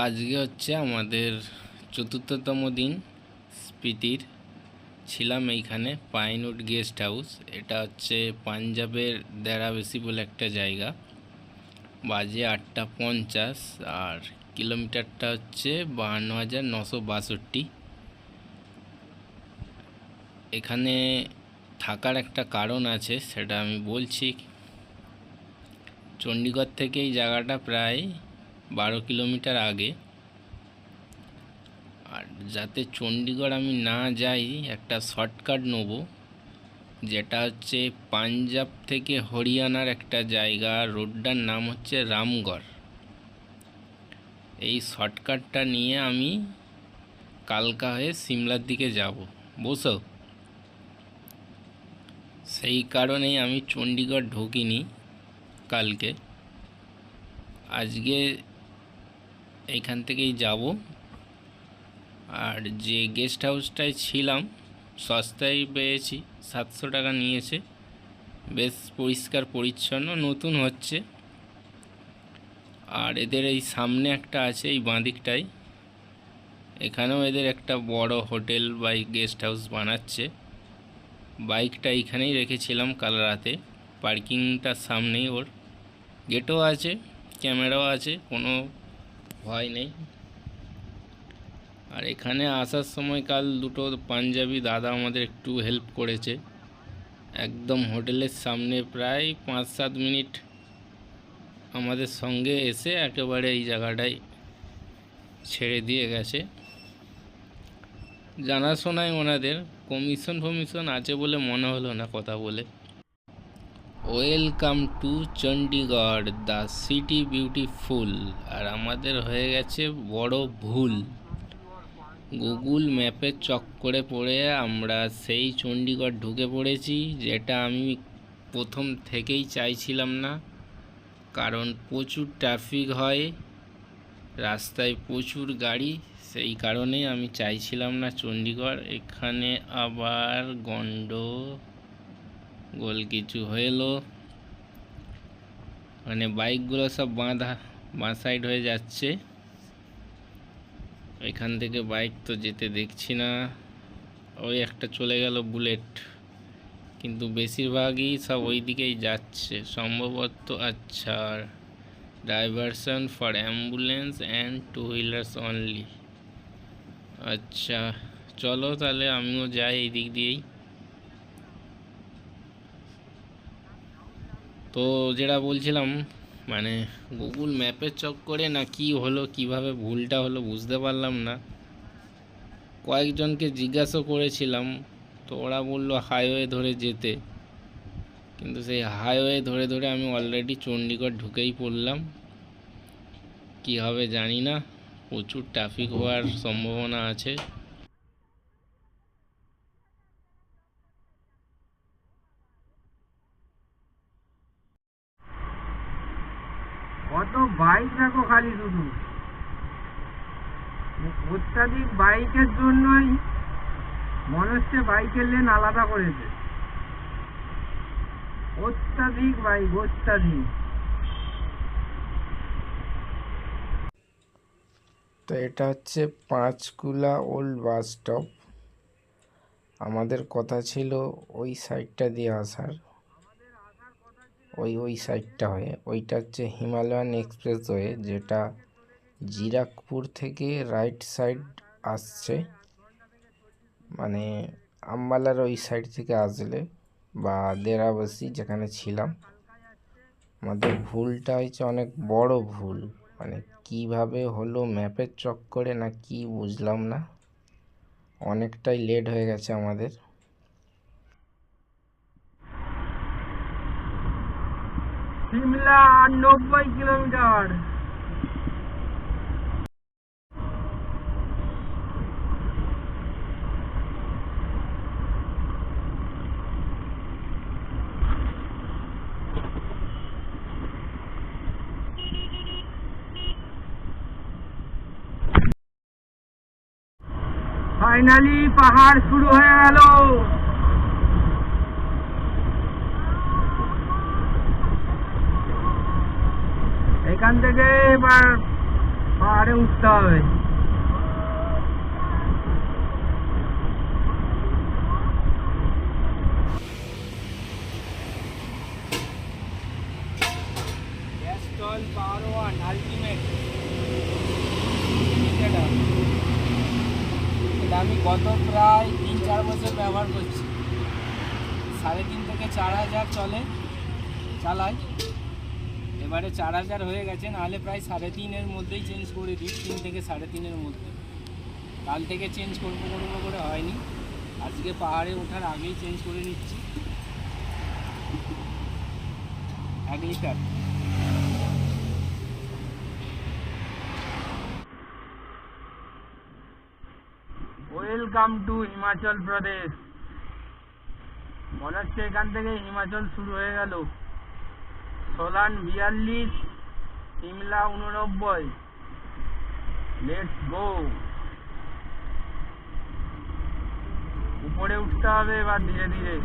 আজকে হচ্ছে আমাদের চতুর্থতম দিন স্পিতির। ছিলাম এইখানে পাইনউড গেস্ট হাউস। এটা হচ্ছে পাঞ্জাবের দেরাবেশি বলে একটা জায়গা। বাজে 8:50 আর কিলোমিটারটা হচ্ছে 52,962। এখানে থাকার একটা কারণ আছে, সেটা আমি বলছি। চণ্ডীগড় থেকে এই জায়গাটা প্রায় 12 কিলোমিটার আগে। আর যাতে চণ্ডীগড় আমি না যাই, একটা শর্টকাট নেব, যেটা হচ্ছে পাঞ্জাব থেকে হরিয়ানার একটা জায়গা। রোডটার নাম হচ্ছে রামগড়। এই শর্টকাটটা নিয়ে আমি কালকা হয়ে সিমলার দিকে যাব বসো। সেই কারণেই আমি চণ্ডীগড় ঢুকিনি কালকে। আজকে এইখান থেকেই যাব। আর যে গেস্ট হাউসটায় ছিলাম সস্তায় পেয়েছি, 700 টাকা নিয়েছে। বেশ পরিষ্কার পরিচ্ছন্ন, নতুন হচ্ছে। আর এদের এই সামনে একটা আছে, এই বাঁদিকটায়, এখানেও এদের একটা বড় হোটেল বা গেস্ট হাউস বানাচ্ছে। বাইকটা এইখানেই রেখেছিলাম কাল রাতে, পার্কিংটার সামনেই। ওর গেটও আছে, ক্যামেরাও আছে, কোনো ভয় নেই। আর এখানে আসার সময় কাল দুটো পাঞ্জাবি দাদা আমাদের একটু হেল্প করেছে। একদম হোটেলের সামনে প্রায় 5-7 মিনিট আমাদের সঙ্গে এসে একেবারে এই জায়গাটায় ছেড়ে দিয়ে গেছে। জানাশোনায় ওনাদের কমিশন ফমিশন আছে বলে মনে হলো না কথা বলে। Welcome to Chandigarh, the city beautiful. আর আমাদের হয়ে গেছে বড় ভুল। গুগল ম্যাপের চক্করে পড়ে আমরা সেই চণ্ডীগড় ঢুকে পড়েছি, যেটা আমি প্রথম থেকেই চাইছিলাম না। কারণ প্রচুর ট্রাফিক হয়, রাস্তায় প্রচুর গাড়ি, সেই কারণেই আমি চাইছিলাম না চণ্ডীগড়। এখানে আবার গন্ডগোল কিছু হলো, মানে বাইকগুলো সব বাঁ সাইড হয়ে যাচ্ছে। এখান থেকে বাইক তো যেতে দেখছি না। ওই একটা চলে গেল বুলেট, কিন্তু বেশিরভাগই সব ওই দিকেই যাচ্ছে সম্ভবত। আচ্ছা, diversion for ambulance and 2 wheelers only. আচ্ছা চলো তাহলে আমিও যাই এই দিক দিয়েই। তো যেটা বলছিলাম, মানে গুগল ম্যাপের চক্করে না কি হলো, কিভাবে ভুলটা হলো বুঝতে পারলাম না। কয়েকজনকে জিজ্ঞাসা করেছিলাম, তো ওরা বললো হাইওয়ে ধরে যেতে, কিন্তু সেই হাইওয়ে ধরে ধরে আমি অলরেডি চণ্ডীগড় ঢুকেই পড়লাম। কি হবে জানি না, প্রচুর ট্রাফিক হওয়ার সম্ভাবনা আছে। কত বাইক দেখো খালি, শুধু অত্যাধিক বাইকের জন্যই মনে হচ্ছে বাইকের লেন আলাদা করেছে। অত্যাধিক বাইক, অত্যাধিক। তো এটা হচ্ছে পাঁচকুলা ওল্ড বাস স্টপ। আমাদের কথা ছিল ওই সাইডটা দিয়ে আসার, ওই সাইডটা হয়ে। ওইটা হচ্ছে হিমালয়ান এক্সপ্রেসওয়ে, যেটা জিরাকপুর থেকে রাইট সাইড আসছে, মানে আম্বালার ওই সাইড থেকে আসলে, বা দেরাবসি যেখানে ছিলাম। আমাদের ভুলটা হয়েছে অনেক বড় ভুল, মানে কিভাবে হলো ম্যাপের চক্করে না কি বুঝলাম না। অনেকটাই লেট হয়ে গেছে আমাদের। সিমলা 90 কিলোমিটার। ফাইনালি পাহাড় শুরু হয়ে গেল। এখান থেকে এবার পাহাড়ে উঠতে হবে। ক্যাস্টল পাওয়ার ওয়ান আলটিমেট, এটা আমি গত প্রায় 3-4 বছর ব্যবহার করছি। 3.5 থেকে 4,000 চালাই। এবারে 4,000 হয়ে গেছে, নাহলে প্রায় 3.5-এর মধ্যেই চেঞ্জ করে দিই, 3 থেকে 3.5-এর মধ্যে। কাল থেকে চেঞ্জ করবো করে হয়নি, আজকে পাহাড়ে ওঠার আগেই চেঞ্জ করে নিচ্ছি। 1 litre. Welcome to Himachal Pradesh. মনে হচ্ছে এখান থেকে হিমাচল শুরু হয়ে গেল। সোলান 42, সিমলা 89। Let's go. উপরে উঠতে হবে এবার ধীরে ধীরে।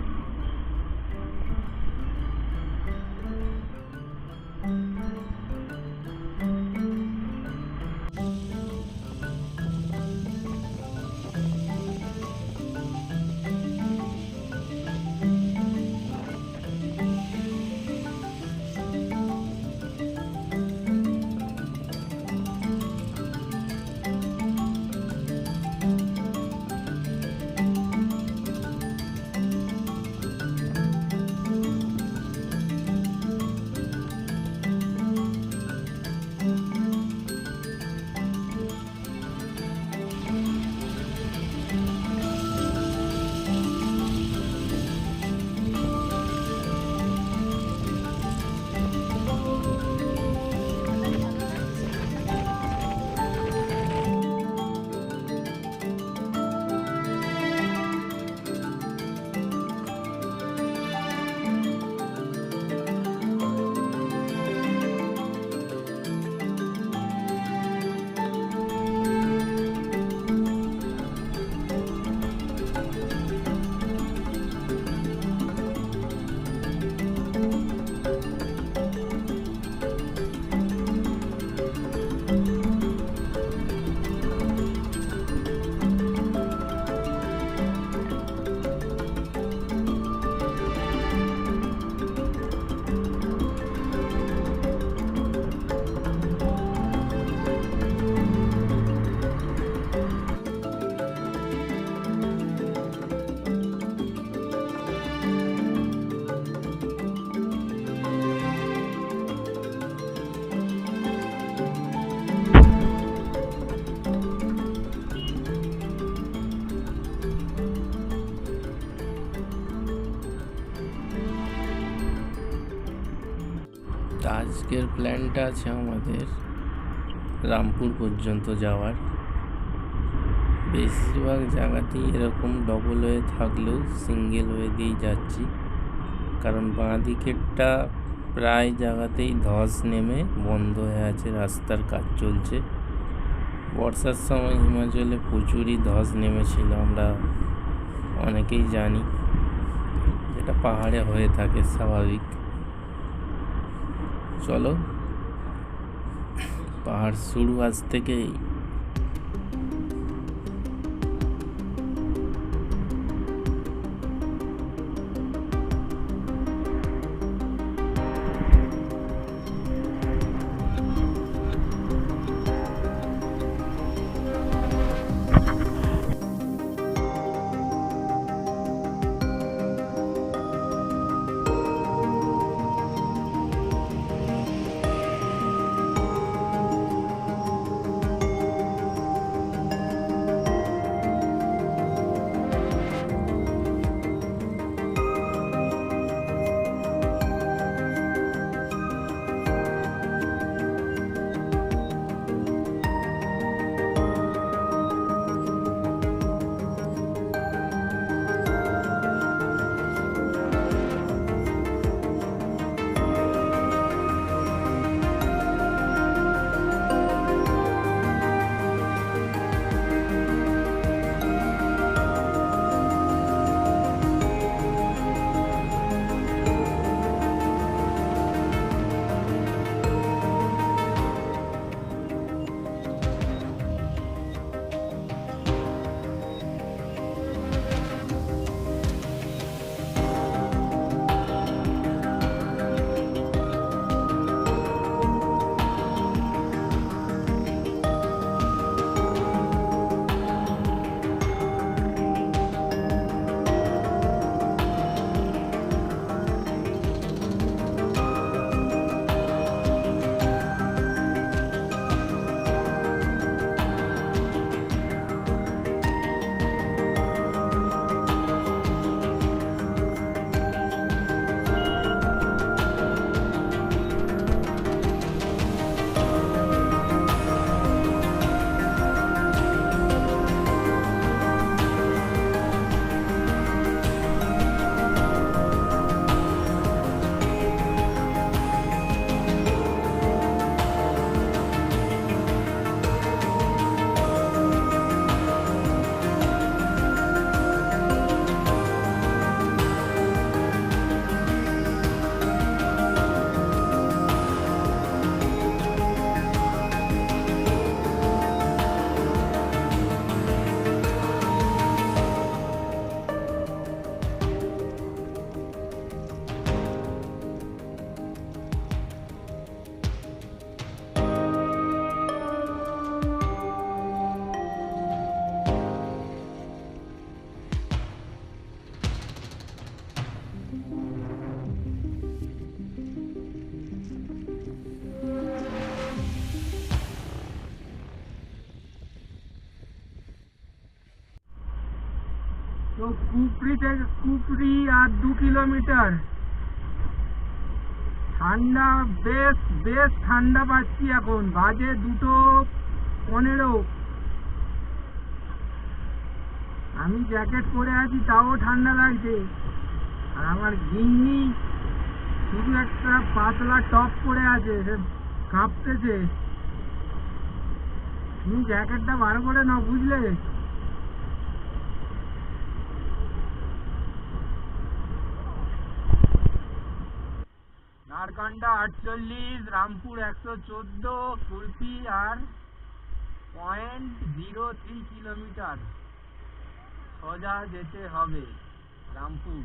আজকের প্ল্যানটা আছে আমাদের রামপুর পর্যন্ত যাওয়ার। বেশিরভাগ জায়গাতেই এরকম ডবল ওয়ে থাকলেও সিঙ্গেল ওয়ে দিয়েই যাচ্ছি, কারণ বাঁ দিকেরটা প্রায় জায়গাতেই ধস নেমে বন্ধ হয়ে আছে, রাস্তার কাজ চলছে। বর্ষার সময় হিমাচলে প্রচুরই ধস নেমেছিল, আমরা অনেকেই জানি, যেটা পাহাড়ে হয়ে থাকে স্বাভাবিক। চলো, পাহাড় শুরু আজ থেকেই। কুপরি আর 2 কিলোমিটার। ঠান্ডা, বেশ ঠান্ডা পাচ্ছি এখন। বাজে 2:15। আমি জ্যাকেট পরে আছি তাও ঠান্ডা লাগছে। আর আমার গিন্নি শুধু একটা পাতলা টপ পরে আছে, সে কাঁপতেছে। তুমি জ্যাকেটটা বার করে নাও, বুঝলে? নারকান্ডা 48, রামপুর 114, কুলপি আর 0.03 কিলোমিটার সোজা যেতে হবে রামপুর।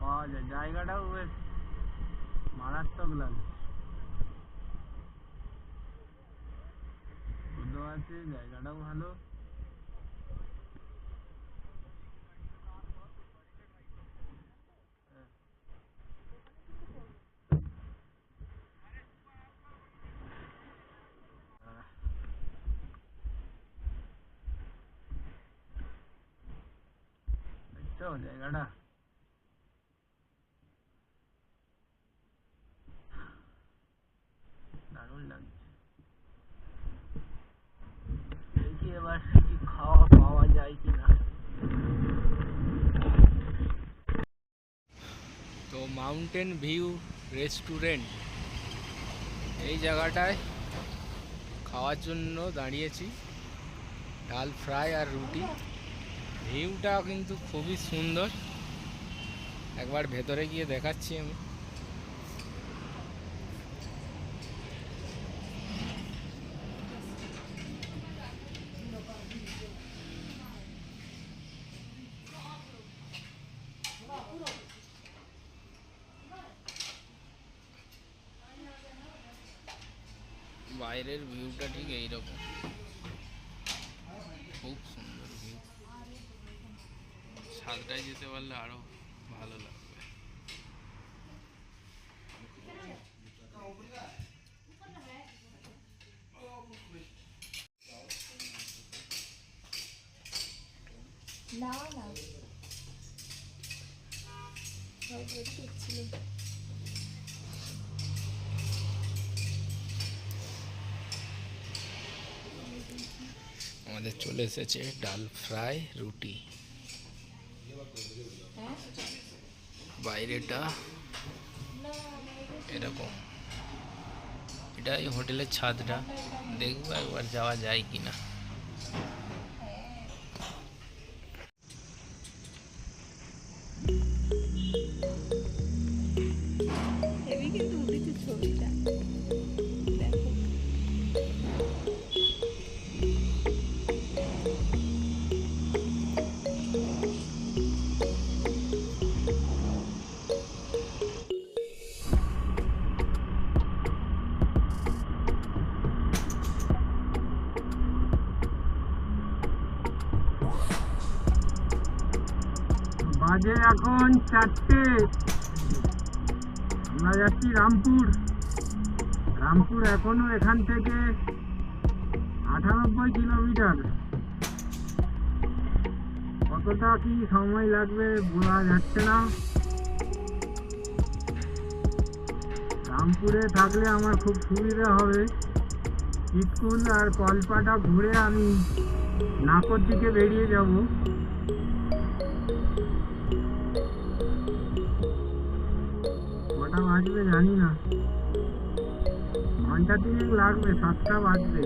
পাওয়া যায়, জায়গাটাও বেশ মারাত্মক লাগে। সুন্দর আছে, জায়গাটাও ভালো। দেখছো জায়গাটা? দারুণ লাগছে। দেখি এবার কি খাওয়া পাওয়া যায় কিনা। তো মাউন্টেন ভিউ রেস্টুরেন্ট, এই জায়গাটায় খাওয়ার জন্য দাঁড়িয়েছি। ডাল ফ্রাই আর রুটি। ভিউটা কিন্তু খুবই সুন্দর। একবার ভেতরে গিয়ে দেখাচ্ছি আমি। বাইরের ভিউটা ঠিক এইরকম, খুব সুন্দর ভিউ। সাতটায় যেতে পারলে আরো ভালো লাগবে। না না ছিল। আমাদের চলে এসেছে ডাল ফ্রাই রুটি। বাইরেটা এরকম, এটাই হোটেলের ছাদটা। দেখবো একবার যাওয়া যায় কিনা। কিন্তু উঠেছে ছবিটা, দেখো। বাজে এখন 4টে। আমরা যাচ্ছি রামপুর। রামপুর এখনো এখান থেকে 98 কিলোমিটার। কতটা কি সময় লাগবে বলা যাচ্ছে না। রামপুরে থাকলে আমার খুব সুবিধা হবে। স্কুল আর কলপাটা ঘুরে আমি নাকর দিকে বেরিয়ে যাব। কটা বাজবে জানি না, ঘন্টা 3 লাগবে, 7টা বাজবে।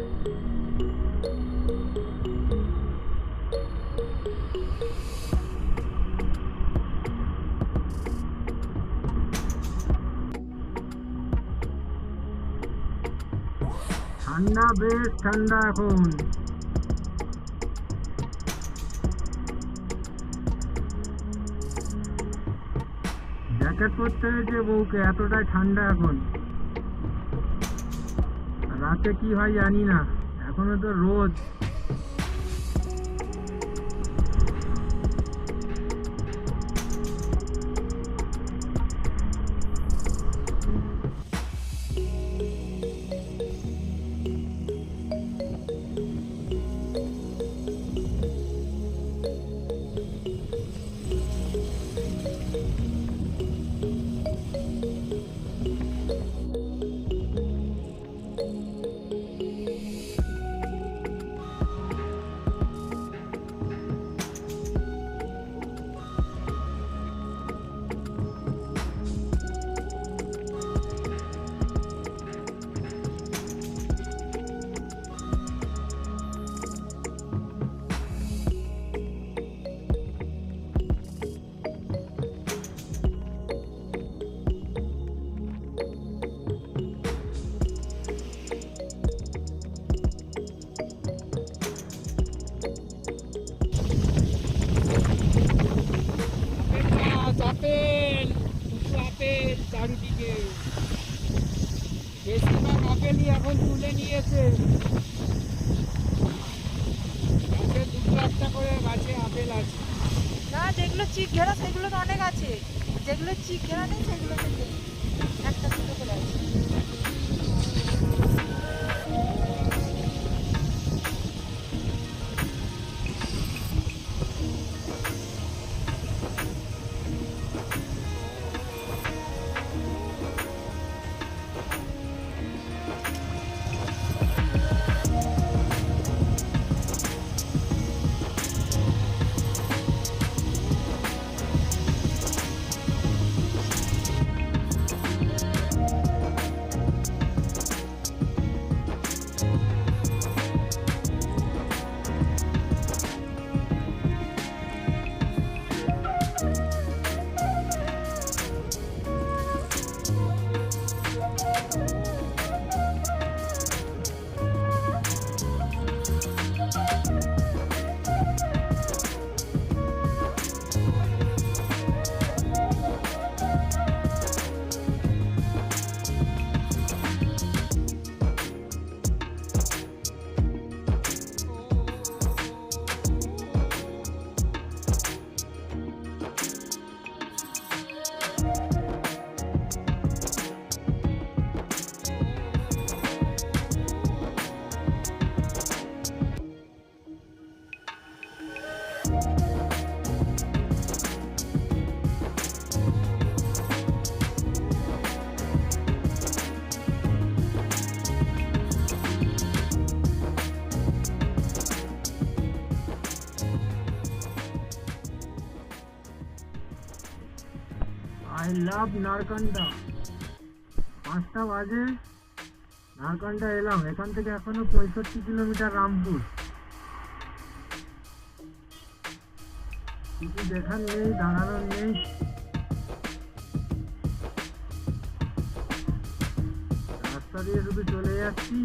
ঠান্ডা, বেশ ঠান্ডা এখন। জ্যাকেট পরতে হয়েছে বউকে, এতটাই ঠান্ডা এখন। রাতে কি হয় জানি না, এখনো তো রোদ। এখন তুলে নিয়েছে। গাছে দুটো একটা করে গাছে আপেল আছে। না, যেগুলো চিক ঘেরা সেগুলো তো অনেক আছে, যেগুলো চিক ঘেরা নেই সেগুলো থেকে একটা দুটো করে আছে। I love Narkanda. 5টা বাজে, নারকান্ডা এলাম। এখান থেকে এখনো 65 কিলোমিটার রামপুর। কিছু দেখার নেই, দাঁড়ানোর নেই। রাস্তা দিয়ে শুধু চলে যাচ্ছি।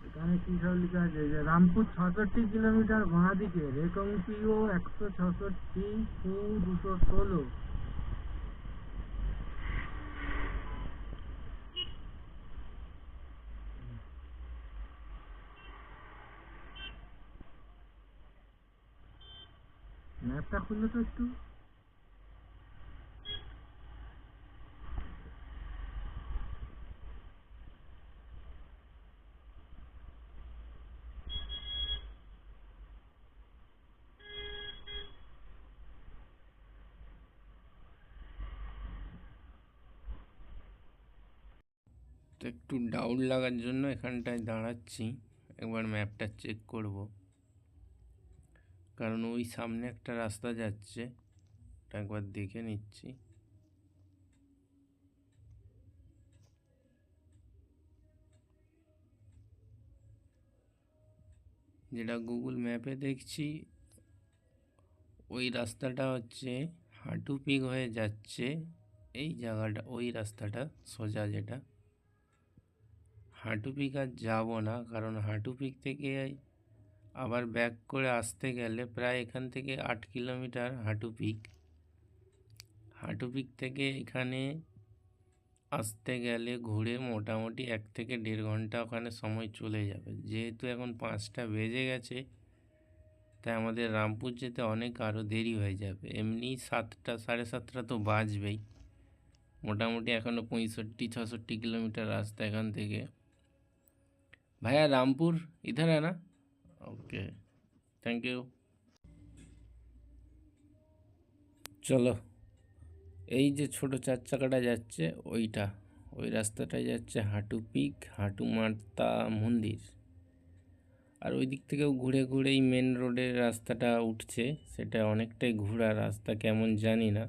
এখানে কি সব লেখা আছে যে রামপুর 66 কিলোমিটার, বাঁ দিকে রেকংসিও 166, ফু 216। ম্যাপটা খুললো তো একটু। তো একটু ডাউট লাগার জন্য এখানটায় দাঁড়াচ্ছি, একবার ম্যাপটা চেক করব, কারণ ওই সামনে একটা রাস্তা যাচ্ছে, ওটা একবার দেখে নিচ্ছি। যেটা গুগল ম্যাপে দেখছি ওই রাস্তাটা হচ্ছে হাঁটু পিক হয়ে যাচ্ছে, এই জায়গাটা, ওই রাস্তাটা সোজা, যেটা হাঁটু পিক আর যাবো না, কারণ হাঁটু পিক থেকে আবার ব্যাক করে আসতে গেলে প্রায় এখান থেকে 8 কিলোমিটার হাঁটু পিক। হাঁটু পিক থেকে এখানে আসতে গেলে ঘুরে মোটামুটি 1 থেকে 1.5 ঘন্টা ওখানে সময় চলে যাবে। যেহেতু এখন 5টা বেজে গেছে, তাই আমাদের রামপুর যেতে অনেক আরও দেরি হয়ে যাবে। এমনি 7টা 7:30 তো বাজবেই। মোটামুটি এখনও 65-66 কিলোমিটার রাস্তা এখান থেকে। ভাইয়া রামপুর ইধার है ना? ওকে, থ্যাংক ইউ। চলো, এই যে ছোট 4 চাকাটা যাচ্ছে ওইটা, ওই রাস্তাটাই যাচ্ছে হাঁটু পিক, হাঁটু মাতা মন্দির। আর ওই দিক থেকেও ঘুরে ঘুরে এই মেন রোডের রাস্তাটা উঠছে, সেটা অনেকটাই ঘোরা রাস্তা, কেমন জানি না।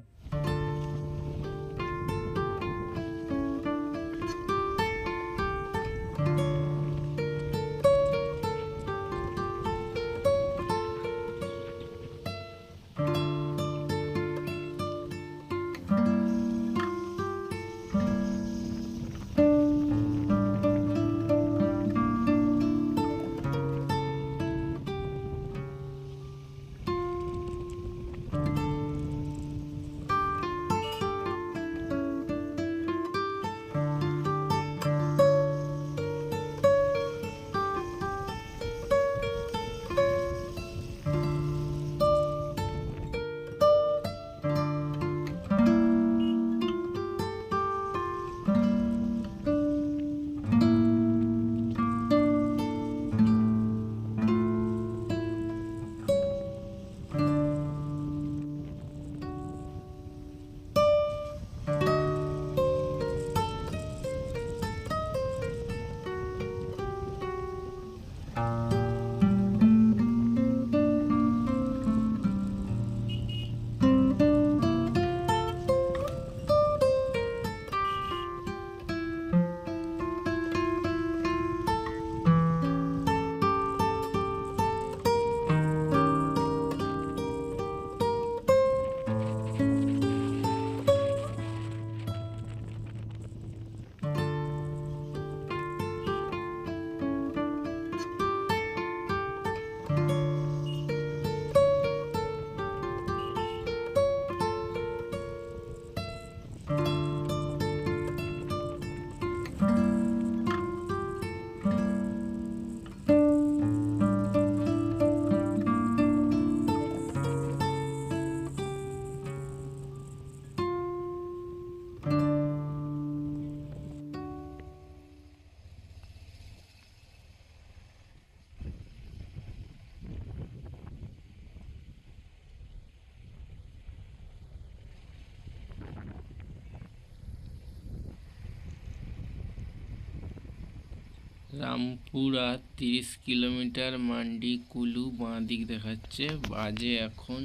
রামপুরা 30 কিলোমিটার, মান্ডি কুলু বাঁ দিক দেখাচ্ছে। বাজে এখন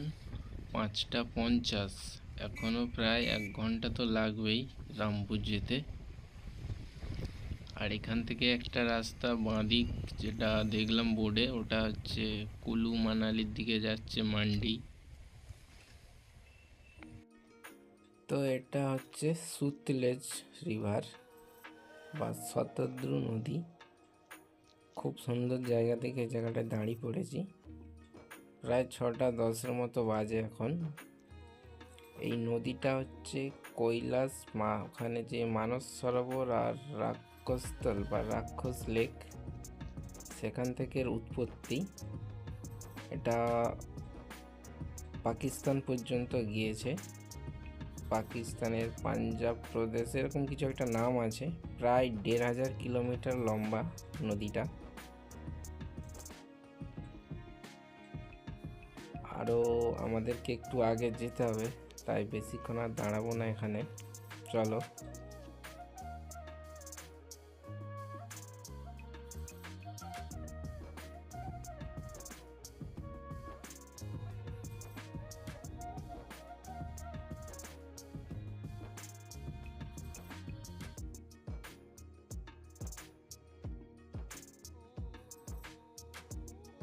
5টা 50। এখনও প্রায় 1 ঘন্টা তো লাগবেই রামপুর যেতে। আর এখান থেকে একটা রাস্তা বাঁ দিক, যেটা দেখলাম বোর্ডে, ওটা হচ্ছে কুলু মানালির দিকে যাচ্ছে, মান্ডি। তো এটা হচ্ছে সুতলেজ রিভার বা শতদ্রু নদী। খুব সুন্দর জায়গা থেকে এই জায়গাটায় দাঁড়িয়ে পড়েছি। প্রায় 6টা 10-এর মতো বাজে এখন। এই নদীটা হচ্ছে কৈলাস ওখানে যে মানস সরোবর আর রাক্ষসতল বা রাক্ষস লেক, সেখান থেকে এর উৎপত্তি। এটা পাকিস্তান পর্যন্ত গিয়েছে। পাকিস্তানের পাঞ্জাব প্রদেশ এরকম কিছু একটা নাম আছে। প্রায় 1500 কিলোমিটার লম্বা নদীটা। আরও আমাদেরকে একটু আগে যেতে হবে, তাই বেশিক্ষণ আর দাঁড়াবো না এখানে। চলো।